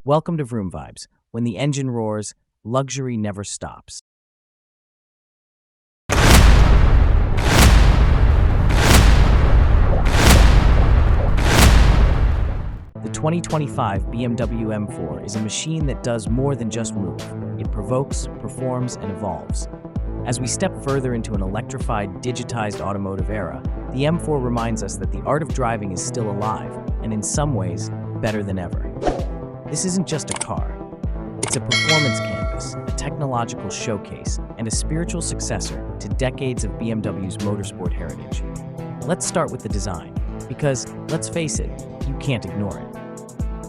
Welcome to Vroom Vibes. When the engine roars, luxury never stops. The 2025 BMW M4 is a machine that does more than just move. It provokes, performs, and evolves. As we step further into an electrified, digitized automotive era, the M4 reminds us that the art of driving is still alive, and in some ways, better than ever. This isn't just a car. It's a performance canvas, a technological showcase, and a spiritual successor to decades of BMW's motorsport heritage. Let's start with the design, because, let's face it, you can't ignore it.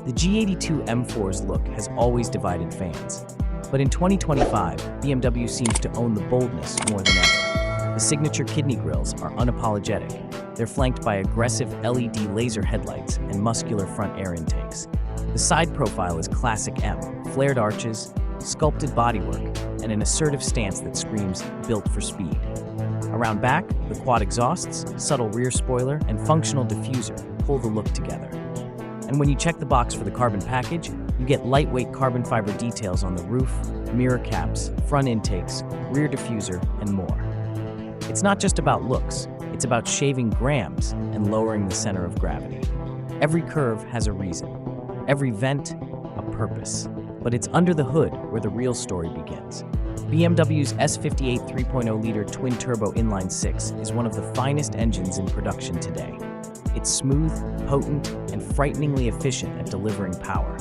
The G82 M4's look has always divided fans. But in 2025, BMW seems to own the boldness more than ever. The signature kidney grills are unapologetic. They're flanked by aggressive LED laser headlights and muscular front air intakes. The side profile is classic M, flared arches, sculpted bodywork, and an assertive stance that screams built for speed. Around back, the quad exhausts, subtle rear spoiler, and functional diffuser pull the look together. And when you check the box for the carbon package, you get lightweight carbon fiber details on the roof, mirror caps, front intakes, rear diffuser, and more. It's not just about looks, it's about shaving grams and lowering the center of gravity. Every curve has a reason, every vent, a purpose. But it's under the hood where the real story begins. BMW's S58 3.0-liter twin-turbo inline-6 is one of the finest engines in production today. It's smooth, potent, and frighteningly efficient at delivering power.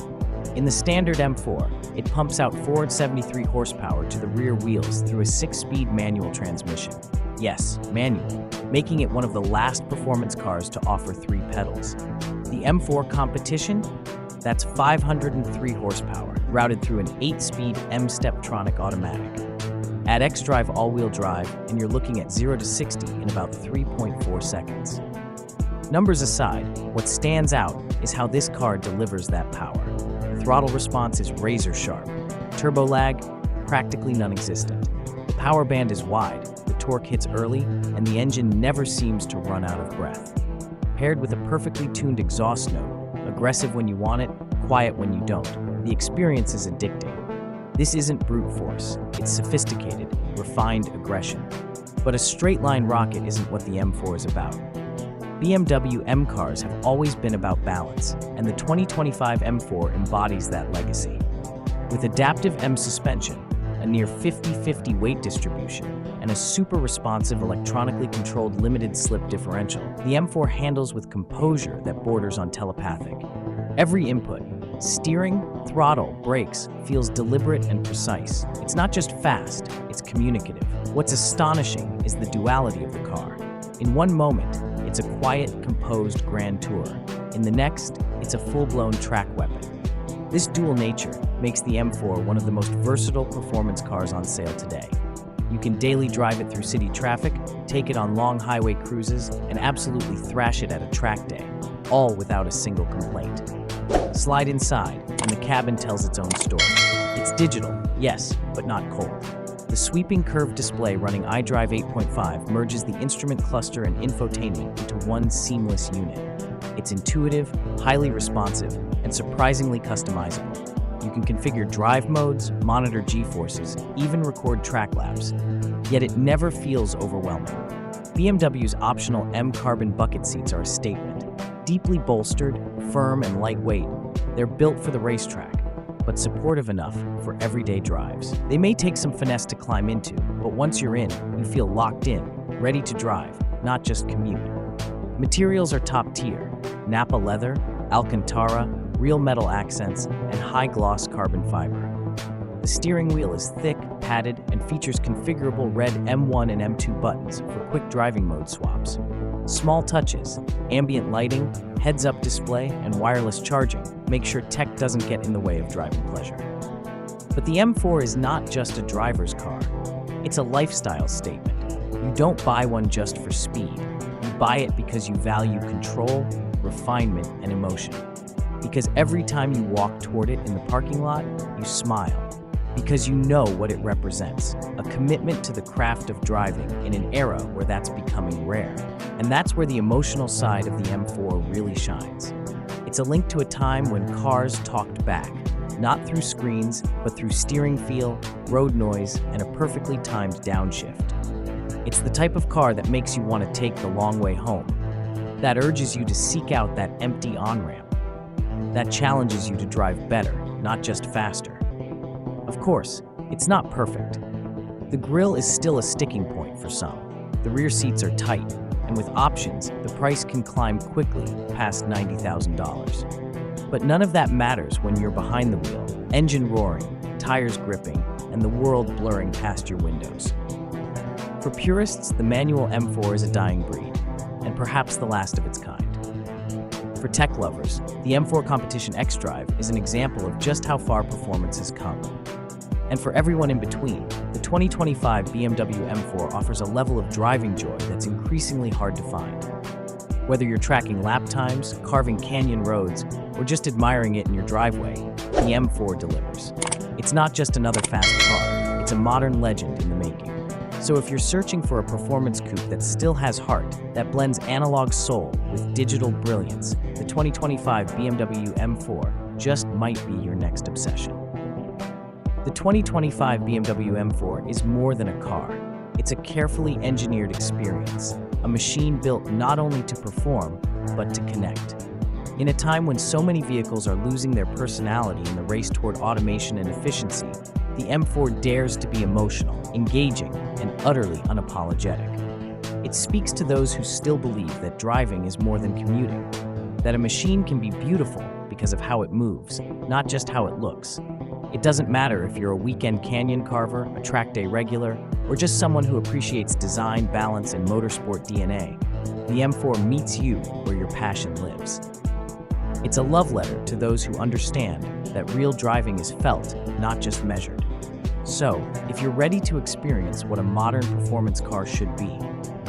In the standard M4, it pumps out 473 horsepower to the rear wheels through a 6-speed manual transmission. Yes, manual, making it one of the last performance cars to offer 3 pedals. The M4 competition? That's 503 horsepower, routed through an 8-speed M-Steptronic automatic. Add xDrive all-wheel drive, and you're looking at 0 to 60 in about 3.4 seconds. Numbers aside, what stands out is how this car delivers that power. Throttle response is razor sharp. Turbo lag, practically non-existent. The power band is wide, the torque hits early, and the engine never seems to run out of breath. Paired with a perfectly tuned exhaust note, aggressive when you want it, quiet when you don't, the experience is addicting. This isn't brute force, it's sophisticated, refined aggression. But a straight-line rocket isn't what the M4 is about. BMW M cars have always been about balance, and the 2025 M4 embodies that legacy. With adaptive M suspension, a near 50-50 weight distribution, and a super responsive electronically controlled limited slip differential, the M4 handles with composure that borders on telepathic. Every input, steering, throttle, brakes, feels deliberate and precise. It's not just fast, it's communicative. What's astonishing is the duality of the car. In one moment, it's a quiet, composed grand tour. In the next, it's a full-blown track weapon. This dual nature makes the M4 one of the most versatile performance cars on sale today. You can daily drive it through city traffic, take it on long highway cruises, and absolutely thrash it at a track day, all without a single complaint. Slide inside, and the cabin tells its own story. It's digital, yes, but not cold. The sweeping curved display running iDrive 8.5 merges the instrument cluster and infotainment into one seamless unit. It's intuitive, highly responsive, and surprisingly customizable. You can configure drive modes, monitor G-forces, even record track laps. Yet it never feels overwhelming. BMW's optional M carbon bucket seats are a statement. Deeply bolstered, firm, and lightweight, they're built for the racetrack, but supportive enough for everyday drives. They may take some finesse to climb into, but once you're in, you feel locked in, ready to drive, not just commute. Materials are top tier: Napa leather, Alcantara, real metal accents, and high-gloss carbon fiber. The steering wheel is thick, padded, and features configurable red M1 and M2 buttons for quick driving mode swaps. Small touches, ambient lighting, heads-up display, and wireless charging make sure tech doesn't get in the way of driving pleasure. But the M4 is not just a driver's car. It's a lifestyle statement. You don't buy one just for speed. You buy it because you value control, refinement, and emotion. Because every time you walk toward it in the parking lot, you smile. Because you know what it represents, a commitment to the craft of driving in an era where that's becoming rare. And that's where the emotional side of the M4 really shines. It's a link to a time when cars talked back, not through screens, but through steering feel, road noise, and a perfectly timed downshift. It's the type of car that makes you want to take the long way home, that urges you to seek out that empty on-ramp, that challenges you to drive better, not just faster. Of course, it's not perfect. The grille is still a sticking point for some. The rear seats are tight, and with options, the price can climb quickly past $90,000. But none of that matters when you're behind the wheel, engine roaring, tires gripping, and the world blurring past your windows. For purists, the manual M4 is a dying breed, and perhaps the last of its kind. For tech lovers, the M4 Competition xDrive is an example of just how far performance has come. And for everyone in between, the 2025 BMW M4 offers a level of driving joy that's increasingly hard to find. Whether you're tracking lap times, carving canyon roads, or just admiring it in your driveway, the M4 delivers. It's not just another fast car, it's a modern legend in the making. So if you're searching for a performance coupe that still has heart, that blends analog soul with digital brilliance, the 2025 BMW M4 just might be your next obsession. The 2025 BMW M4 is more than a car. It's a carefully engineered experience, a machine built not only to perform, but to connect. In a time when so many vehicles are losing their personality in the race toward automation and efficiency, the M4 dares to be emotional, engaging, and utterly unapologetic. It speaks to those who still believe that driving is more than commuting, that a machine can be beautiful because of how it moves, not just how it looks. It doesn't matter if you're a weekend canyon carver, a track day regular, or just someone who appreciates design, balance, and motorsport DNA. The M4 meets you where your passion lives. It's a love letter to those who understand that real driving is felt, not just measured. So, if you're ready to experience what a modern performance car should be,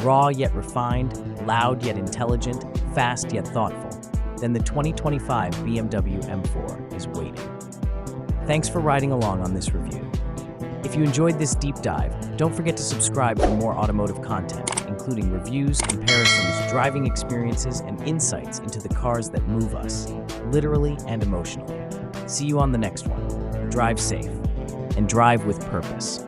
raw yet refined, loud yet intelligent, fast yet thoughtful, then the 2025 BMW M4 is waiting. Thanks for riding along on this review. If you enjoyed this deep dive, don't forget to subscribe for more automotive content, including reviews, comparisons, driving experiences, and insights into the cars that move us, literally and emotionally. See you on the next one. Drive safe and drive with purpose.